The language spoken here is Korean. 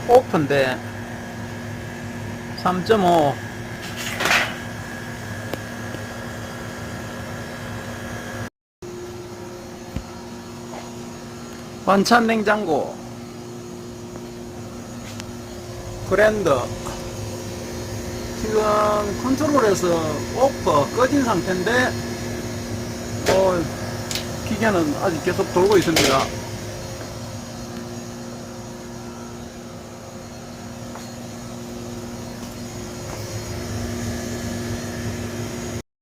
오픈데 3.5 반찬 냉장고 그랜더 지금 컨트롤에서 오프 꺼진 상태인데 기계는 아직 계속 돌고 있습니다.